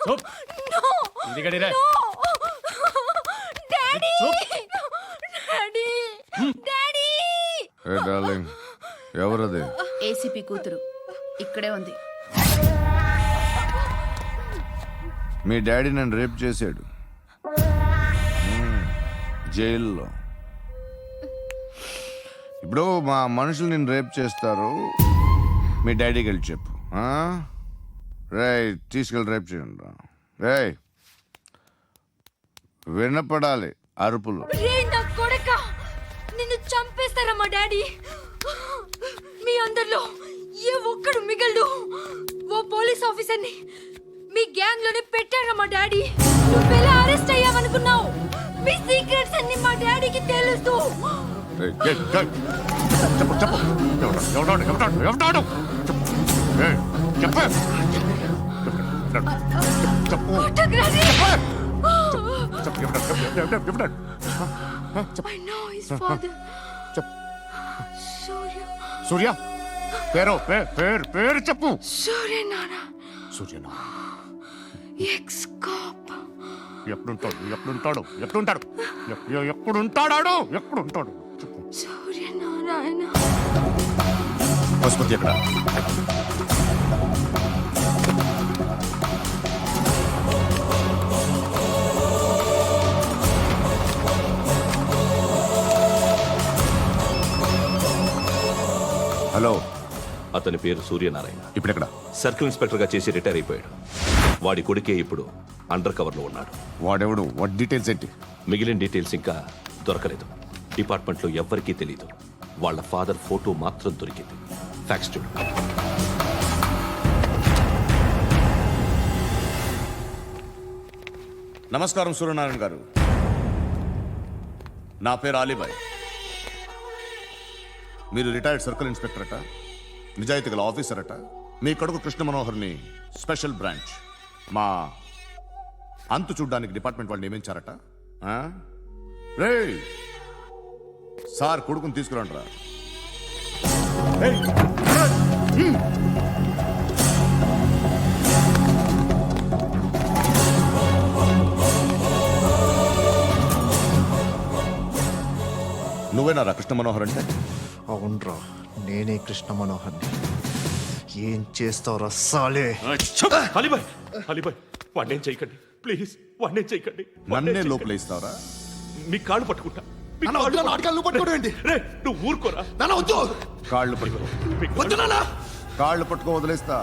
No ఇంటికడి రా. Daddy daddy daddy ఏ darling, ఎవరది? ACP కూతురు ఇక్కడే ఉంది. మీ డాడీ నన్ను రేప్ చేశాడు జైల్లో. ఇప్పుడు మా మనుషులు నిన్ను రేప్ చేస్తారు, మీ డాడీకి వెళ్ళి చెప్పు. రే తీసుకెళ్ళి రేప్ చేయండి. రే వినపడాలి అరుపులు. రే నా కొడక, నిన్ను చంపేస్తారా మా డాడీ? మీ అందరిలో ఏ ఒక్కడు మిగలడు. ఓ పోలీస్ ఆఫీసర్ని మీ గ్యాంగ్ లోనే పెట్టారా మా డాడీ? నువ్వెలా అరెస్ట్ అయ్యావనుకున్నావు? మీ సీక్రెట్స్ అన్ని మా డాడీకి తెలుసు. రేయ్, ఏయ్, ఏయ్, చెప్పు చెప్పు ఎవడాడు చెప్పు ఫోటోగ్రఫీ. చెప్పు I know his father. చెప్పు. సూర్య. సూర్య పేరు చెప్పు. సూర్య నాన్న. సూర్యనా ఎక్స్ కాప్. ఎప్పుడుంటాడు చెప్పు. సూర్య నారాయణ. పశుపతి ఎక్కడ? హలో, అతని పేరు సూర్యనారాయణ. ఇప్పుడెక్కడ? సర్కిల్ ఇన్స్పెక్టర్ గా చేసి రిటైర్ అయిపోయాడు. వాడి కొడుకే ఇప్పుడు అండర్ కవర్ లో ఉన్నాడు. వాడెవడు? వాట్ డీటెయిల్స్ ఏంటి? మిగిలిన డీటెయిల్స్ ఇంకా దొరకలేదు. డిపార్ట్మెంట్ లో ఎవ్వరికీ తెలియదు. వాళ్ళ ఫాదర్ ఫోటో మాత్రం దొరికింది. ఫ్యాక్స్ చూడు. నమస్కారం సూర్యనారాయణ గారు, నా పేరు అలీబాయ్. మీరు రిటైర్డ్ సర్కిల్ ఇన్స్పెక్టర్ అట, నిజాయితీ గల ఆఫీసర్ అట. మీ కొడుకు కృష్ణ మనోహర్ని స్పెషల్ బ్రాంచ్ మా అంతు చూడ్డానికి డిపార్ట్మెంట్ వాళ్ళు నియమించారట. రే సార్ కొడుకుని తీసుకురండి రా. నువ్వేనారా కృష్ణ మనోహర్ అంటే? అవునరా, నేనే కృష్ణ మనోహర్ని. ఏం చేస్తావురా సాలే? అలీబాయ్ వాడినేం చేయకండి ప్లీజ్, వాడినేం చేయకండి. నన్నే లోపలేస్తావరా? మీ కాళ్ళు పట్టుకుంటా. నువ్వు ఊరుకోరా. కాళ్ళు పట్టుకో. కాళ్ళు పట్టుకో వదిలేస్తా.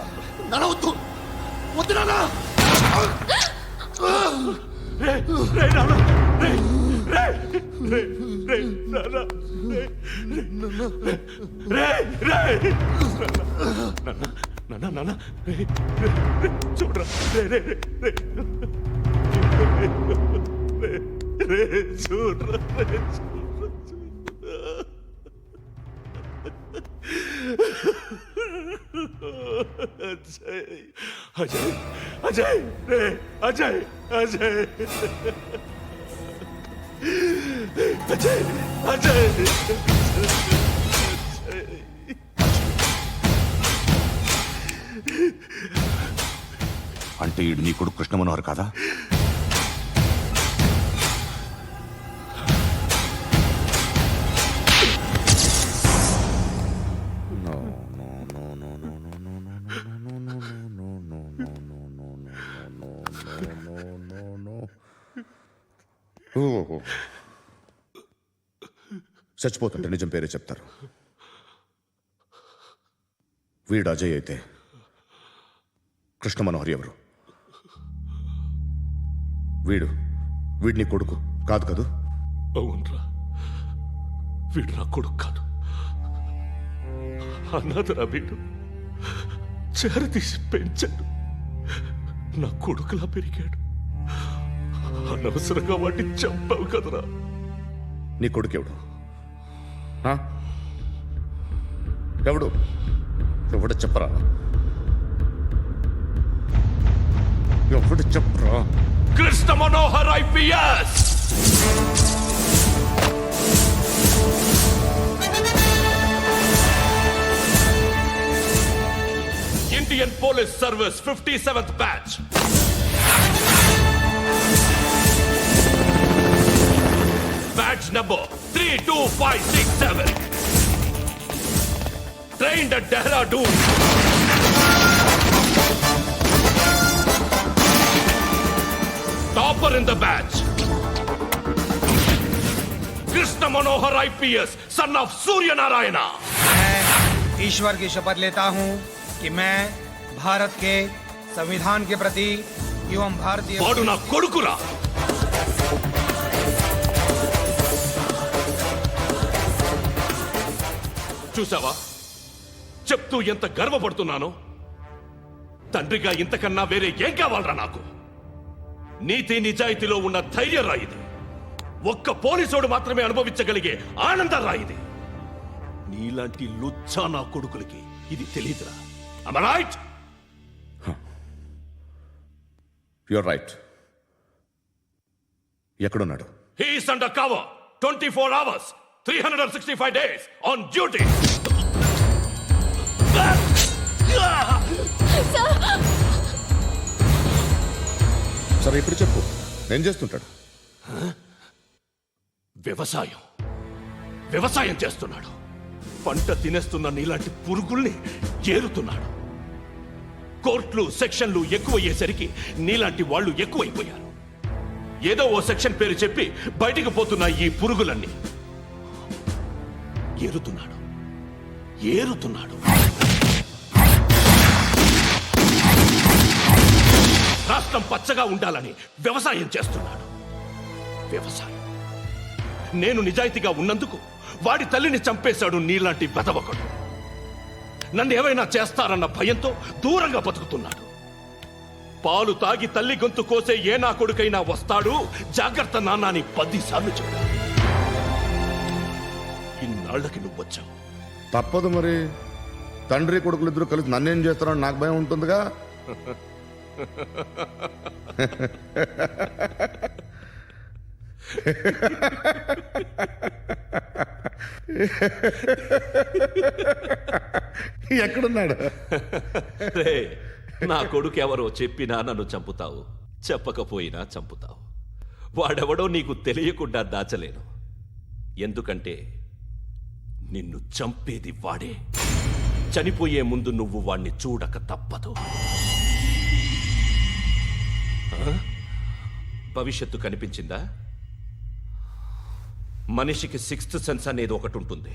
చూడరా చూడరా. అజయ్ అజయ్ అజయ్ అజయ్ అజయ్ అజయ్ అంటే ఈడు నీ కొడుకు కృష్ణ మనోహర్ కాదా? చచ్చిపోతుంటే నిజం పేరే చెప్తారు. వీడు అజయ్ అయితే కృష్ణ మనోహర్ ఎవరు? వీడిని కొడుకు కాదు కదూ? అవునరా, వీడు నా కొడుకు కాదు, అనాథరా. వీడు చేరతీసి పెంచాడు, నా కొడుకులా పెరిగాడు. అనవసరంగా వాడిని చంపావు కదరా. నీ కొడుకెవడు? ఎవడు? ఎవడు చెప్పరా? ఎవడు చెప్పరా? Krishna Manohar IPS. Indian police service 57th batch. Badge number 32567. Trained at Dehradun. Topper in the batch. Krishna Manohar IPS, son of Surya Narayana. मैं ईश्वर की शपथ लेता हूं कि मैं भारत के संविधान के प्रति एवं भारतीय వాడు నా కొడుకురా. చూసావా చెప్తూ ఎంత గర్వపడుతున్నానో. తండ్రిగా ఇంతకన్నా వేరే ఏం కావాలరా నాకు? నీతి నిజాయితీలో ఉన్న ధైర్యం రా ఇది. ఒక్క పోలీసోడు మాత్రమే అనుభవించగలిగే ఆనందం రా ఇది. నీలాంటి లుచ్చా నా కొడుకులకి ఇది తెలీదురా. Am I right? You are right. ఎక్కడున్నాడు? He is under cover 24 hours 365 days on duty. సరే ఇప్పుడు చెప్పు, ఏం చేస్తుంటాడు? వ్యవసాయం చేస్తున్నాడు. పంట తినేస్తున్న నీలాంటి పురుగుల్ని ఏరుతున్నాడు. కోర్టులు సెక్షన్లు ఎక్కువయ్యేసరికి నీలాంటి వాళ్ళు ఎక్కువైపోయారు. ఏదో ఓ సెక్షన్ పేరు చెప్పి బయటికి పోతున్న ఈ పురుగులన్నీ ఏరుతున్నాడు. రాష్ట్రం పచ్చగా ఉండాలని వ్యవసాయం చేస్తున్నాడు. నేను నిజాయితీగా ఉన్నందుకు వాడి తల్లిని చంపేశాడు నీలాంటి వెధవకుడు. నన్ను ఏమైనా చేస్తారన్న భయంతో దూరంగా బతుకుతున్నాడు. పాలు తాగి తల్లి గొంతు కోసే ఏ నా కొడుకైనా వస్తాడు, జాగ్రత్త నాన్న అని 10 సార్లు చెప్పాడు. ఇన్నాళ్ళకి నువ్వు వచ్చావు. తప్పదు మరి. తండ్రి కొడుకులు ఇద్దరు కలిసి నన్నేం చేస్తారని నాకు భయం ఉంటుందిగా. ఎక్కడున్నాడు? రే, నా కొడుకు ఎవరో చెప్పినా నన్ను చంపుతావు, చెప్పకపోయినా చంపుతావు. వాడెవడో నీకు తెలియకుండా దాచలేను. ఎందుకంటే నిన్ను చంపేది వాడే. చనిపోయే ముందు నువ్వు వాణ్ణి చూడక తప్పదు. భవిష్యత్తు కనిపించిందా? మనిషికి 6th సెన్స్ అనేది ఒకటి ఉంటుంది.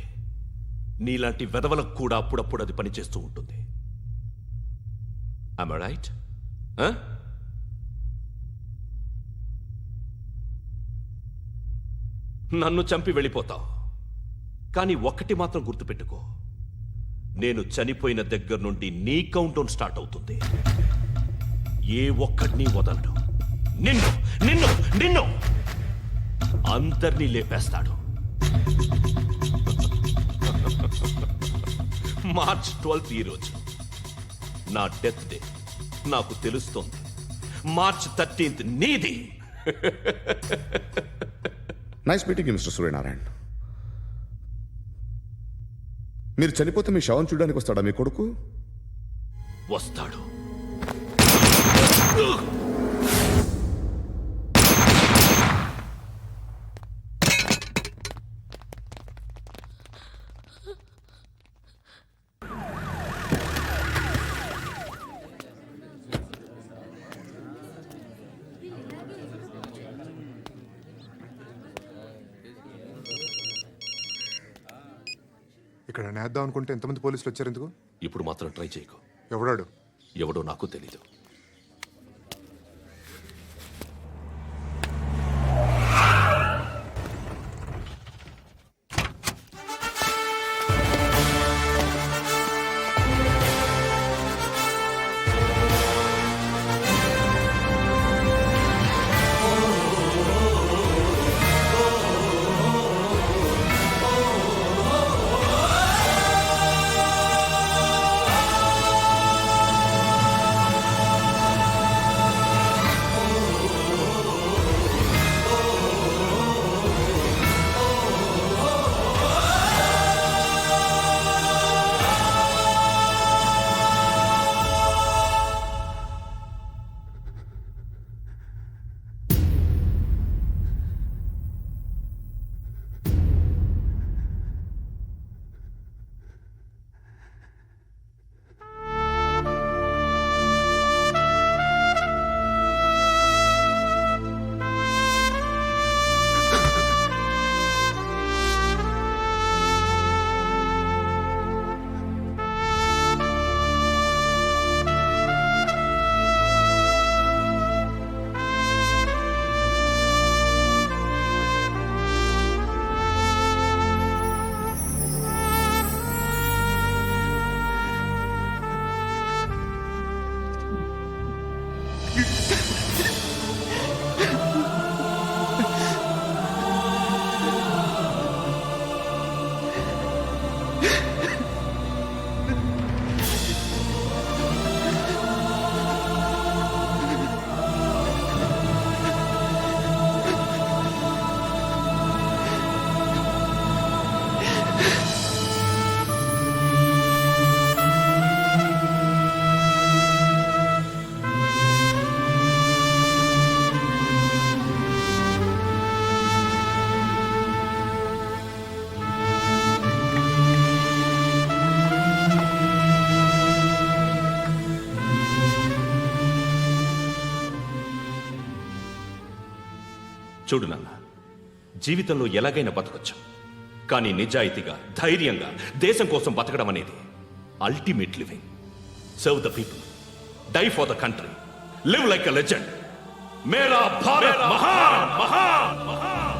నీలాంటి వెధవలకు కూడా అప్పుడప్పుడు అది పనిచేస్తూ ఉంటుంది. Am I right? నన్ను చంపి వెళ్ళిపోతావు. కానీ ఒక్కటి మాత్రం గుర్తుపెట్టుకో, నేను చనిపోయిన దగ్గర నుండి నీ కౌంటౌన్ స్టార్ట్ అవుతుంది. ఏ ఒక్కడిని వదలడు. నిన్ను నిన్ను నిన్ను అందరినీ లేపేస్తాడు. మార్చ్ 12 ఈ రోజు నా డెత్ డే. నాకు తెలుస్తోంది. మార్చ్ 13 నీది. Nice meeting mister Suryanarayana. మీరు చనిపోతే మీ శవం చూడడానికి వస్తాడా మీ కొడుకు? వస్తాడు. ఇక్కడ నేద్దాం అనుకుంటే ఎంతమంది పోలీసులు వచ్చారు ఎందుకు? ఇప్పుడు మాత్రం ట్రై చేయకు. ఎవడాడు? ఎవడో నాకు తెలీదు. చూడు నాన్న, జీవితంలో ఎలాగైనా బతకొచ్చు, కానీ నిజాయితీగా ధైర్యంగా దేశం కోసం బతకడం అనేది ultimate living. Serve the people, die for the country, live like a legend. మేరా భారత్ మహాన్ మహాన్ మహాన్.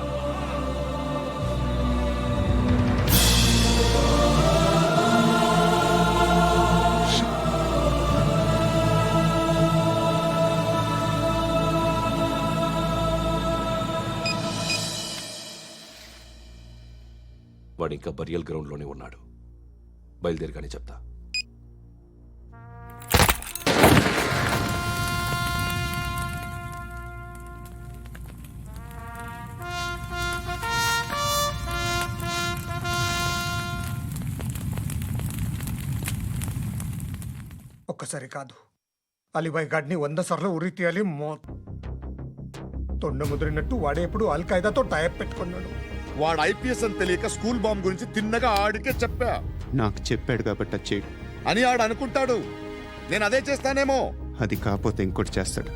వాడు ఇంకా బరియల్ గ్రౌండ్లోనే ఉన్నాడు. బయలుదేరగానే చెప్తా. ఒక్కసారి కాదు, అలీబాయ్ గాడిని 100 సార్లు ఉరి తీయాలి. తొండ ముదిరినట్టు వాడే ఎప్పుడు అల్ ఖైదాతో టైప్ పెట్టుకున్నాడు. వాడు ఐపీఎస్ అని తెలియక స్కూల్ బాంబ్ గురించి తిన్నగా ఆడికే చెప్పా నాకు చెప్పాడు కాబట్టి అది చేయడు. అని ఆడు అనుకుంటాడు. నేను అదే చేస్తానేమో. అది కాకపోతే ఇంకోటి చేస్తాడు.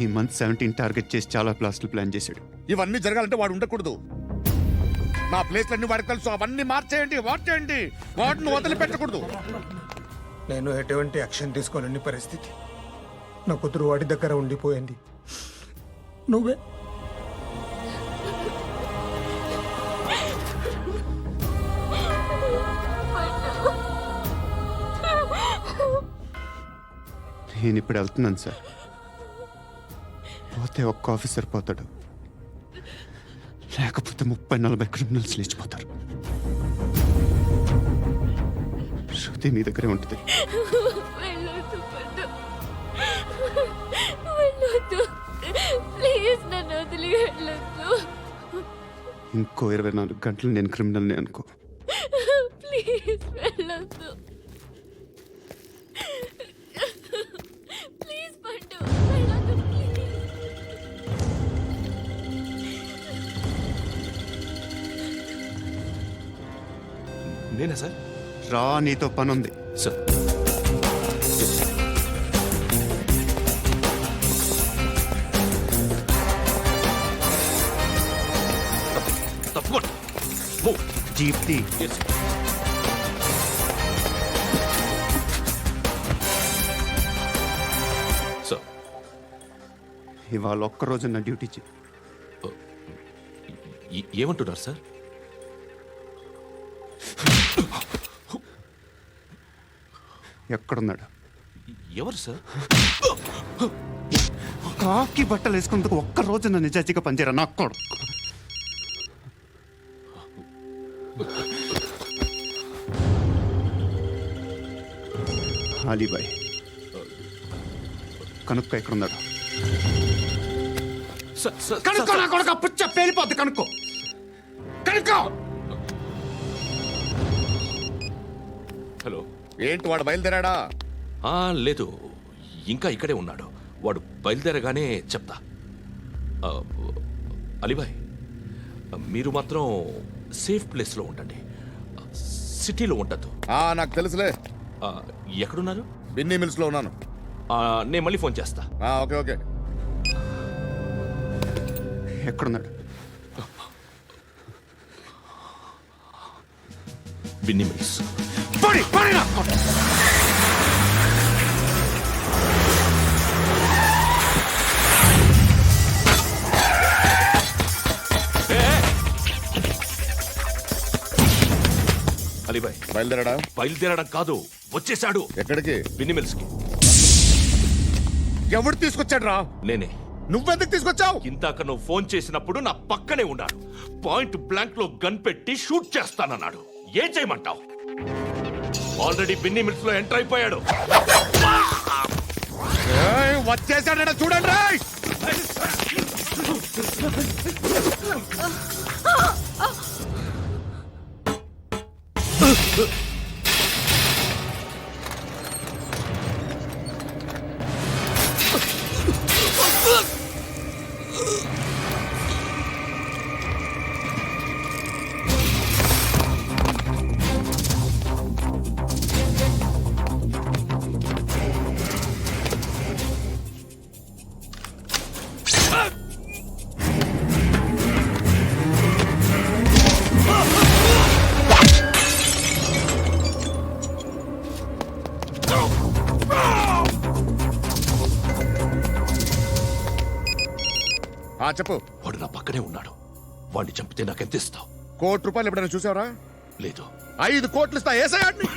ఈ మంత్ 17 టార్గెట్ చేసి చాలా ప్లాస్టులు ప్లాన్ చేశాడు. ఇవన్నీ జరగాలంటే వాడు ఉండకూడదు. నా ప్లేస్లన్నీ వాడికి తెలుసు. అవన్నీ మార్చేయండి, వాచేయండి. వాటిని వదిలిపెట్టకూడదు. నేను ఎటువంటి యాక్షన్ తీసుకోలేని పరిస్థితి. నా కూతురు వాడి దగ్గర ఉండిపోయింది. నువ్వే నేను ఇప్పుడు వెళ్తున్నాను సార్. పోతే ఒక్క ఆఫీసర్ పోతాడు, లేకపోతే 30-40 క్రిమినల్స్ లేచిపోతారు. శృతి మీ దగ్గరే ఉంటుంది. వెళ్ళొద్దు పద్దు. వెళ్ళొద్దు. ప్లీజ్ నన్ను వదిలి వెళ్ళొద్దు. ఇంకో 24 గంటలు నేను క్రిమినల్ని అనుకో. ప్లీజ్ వెళ్ళొద్దు. ప్లీజ్ పట్టు వెళ్ళొద్దు. నేనా సార్? రా, నీతో పని ఉంది. సార్, తప్పకుండా. జీప్ తీ. సార్, ఇవాళ ఒక్కరోజు నా డ్యూటీ చేయి. ఏమంటున్నారు సార్? ఎక్కడున్నాడు? ఎవరు సార్? కాకి బట్టలు వేసుకున్నందుకు ఒక్కరోజు నా నిజాయితీగా పనిచేయరా నాకు కూడా. అలీబాయ్ కనుక్కో ఎక్కడున్నాడు. కనుక్కో నా కొడుకు, పుచ్చ పేలిపోద్ది. కనుక్కో కనుక్కో. హలో, ఏంటి వాడు బయలుదేరాడా? లేదు, ఇంకా ఇక్కడే ఉన్నాడు. వాడు బయలుదేరగానే చెప్తా. అలీబాయ్, మీరు మాత్రం సేఫ్ ప్లేస్లో ఉండండి, సిటీలో ఉండద్దు. నాకు తెలుసులే. ఎక్కడున్నారు? బిన్నీ మిల్స్ లో ఉన్నాను. నేను మళ్ళీ ఫోన్ చేస్తా. Okay okay. ఎక్కడున్నాడు? బిన్నీ మిల్స్. అలీబాయ్ బయలుదేరాడా? బయలుదేరడం కాదు, వచ్చేశాడు. ఎక్కడికి? బిన్నీ మిల్స్ కి. ఎవడు తీసుకొచ్చాడు రా? నేనే. నువ్వెందుకు తీసుకొచ్చావు? ఇందాక నువ్వు ఫోన్ చేసినప్పుడు నా పక్కనే ఉన్నాడు. పాయింట్ బ్లాంక్ లో గన్ పెట్టి షూట్ చేస్తానన్నాడు. ఏం చేయమంటావు? ఆల్రెడీ బిన్నీ మిల్స్ లో ఎంటర్ అయిపోయాడు. వచ్చేసాడ చూడండి రా. చెప్పు. వాడు నా పక్కనే ఉన్నాడు. వాడిని చంపితే నాకెంత ఇస్తావు? ₹1,00,00,000 ఎప్పుడైనా చూసావరా? లేదు. 5 కోట్లు ఇస్తా. ఏసయాడిని.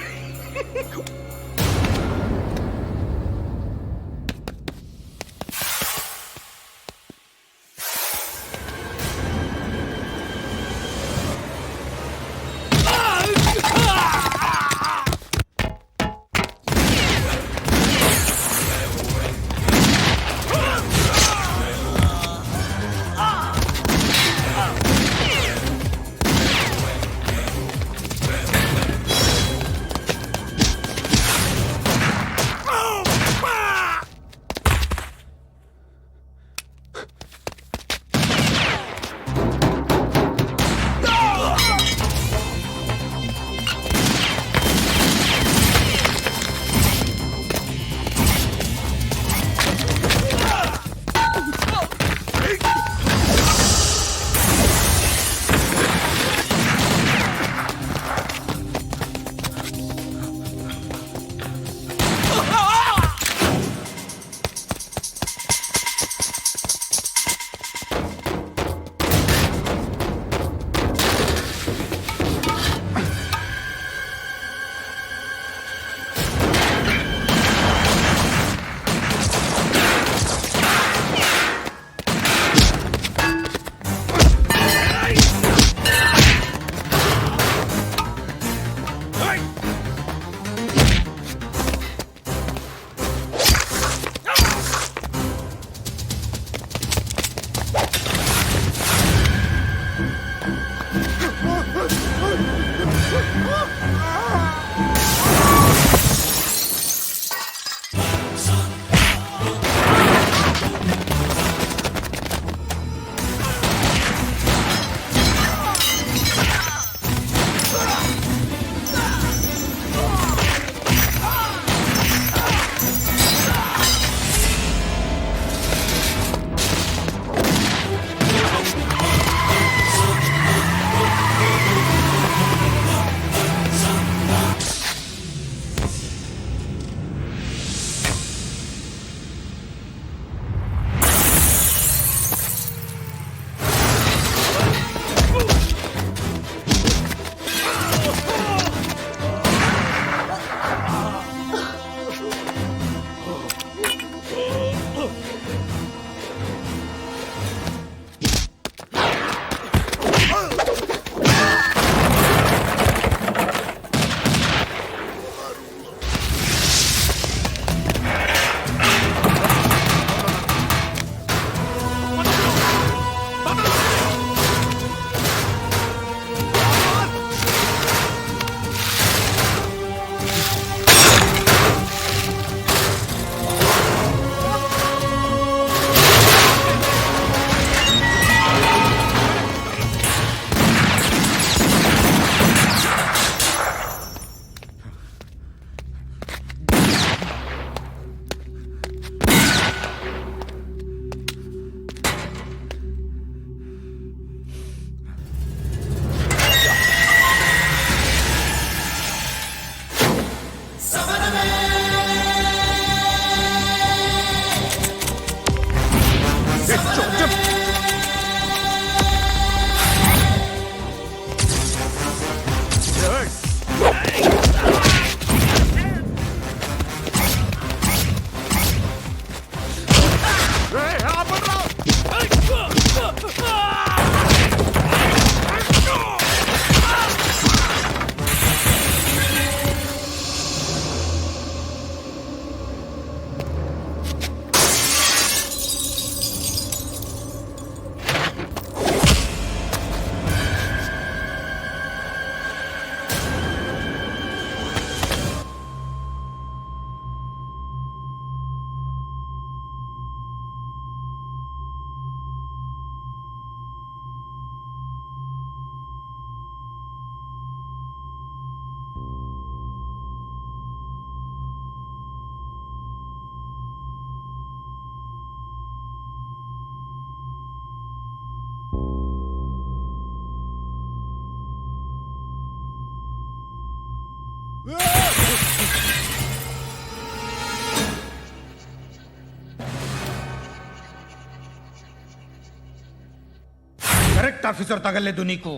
కరెక్ట్ ఆఫీసర్ తగలేదు నీకు.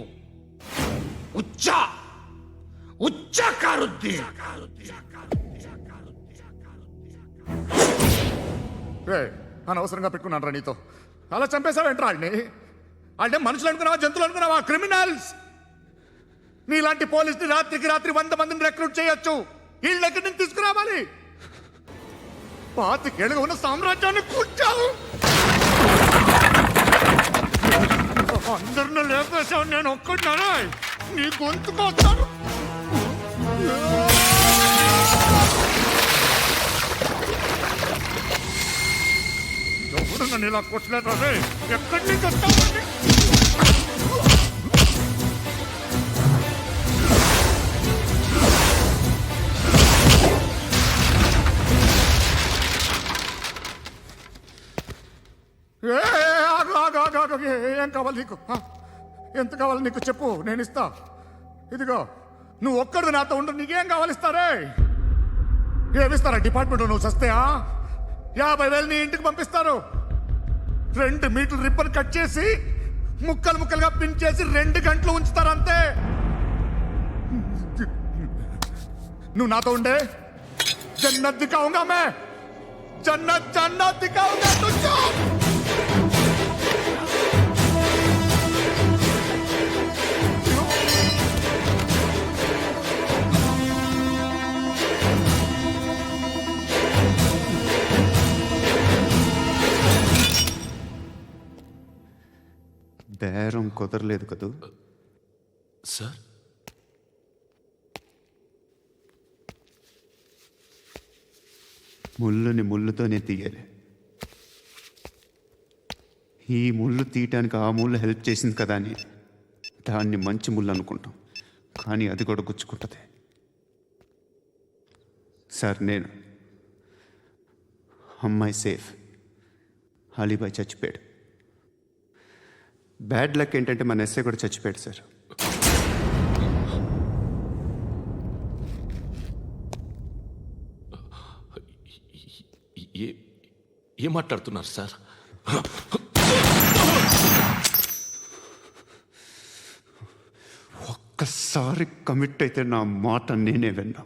ఉచ్చా ఉచ్చా కారుద్ది. అనవసరంగా పెట్టుకున్నాను రా నీతో. అలా చంపేశావేంట్రా ఆడిని? అంటే మనుషులు అనుకున్నావా, జంతువులు అనుకున్నావా? క్రిమినల్స్. నీలాంటి పోలీసుని రాత్రికి రాత్రి 100 మందిని రిక్రూట్ చేయొచ్చు. వీళ్ళ దగ్గర నుంచి తీసుకురావాలి. 25 ఏళ్ళుగా ఉన్న సామ్రాజ్యాన్ని కూర్చావు. అందరిని లేపేశావు, నేను ఒక్కడినారా? నీ గొంతుకొస్తాను. ఎవరు నన్ను ఇలా కొట్టలేదా? ఎక్కడి నుంచి వస్తావు? ఏం కావాలి నీకు? ఎంత కావాలి నీకు చెప్పు, నేను ఇస్తా. ఇదిగో నువ్వు ఒక్కడు నాతో ఉండు. నీకేం కావాలి ఇస్తారే? ఏమిస్తారా డిపార్ట్మెంట్? నువ్వు సస్తేయా? 50,000 నీ ఇంటికి పంపిస్తారు. 2 మీటర్లు రిబ్బన్ కట్ చేసి ముక్కలు ముక్కలుగా పిన్ చేసి 2 గంటలు ఉంచుతారు అంతే. నువ్వు నాతో ఉండే జన్నత్ దిఖాऊंगा मैं, జన్నత్ జన్నత్ దిఖాऊंगा तुझको. బేరం కుదరలేదు కదూ. సార్, ముళ్ళుని ముళ్ళుతోనే తీయాలి. ఈ ముళ్ళు తీయటానికి ఆ ముళ్ళు హెల్ప్ చేసింది కదా అని దాన్ని మంచి ముళ్ళు అనుకుంటాం, కానీ అది కూడా గుచ్చుకుంటుంది. సార్, నేను అమ్మాయి సేఫ్, అలీబాయ్ చచ్చిపోయాడు. బ్యాడ్ లక్ ఏంటంటే మన ఎస్ఐ కూడా చచ్చిపోయాడు సార్. ఏం మాట్లాడుతున్నారు సార్? ఒక్కసారి కమిట్ అయితే నా మాట నేనే విన్నా.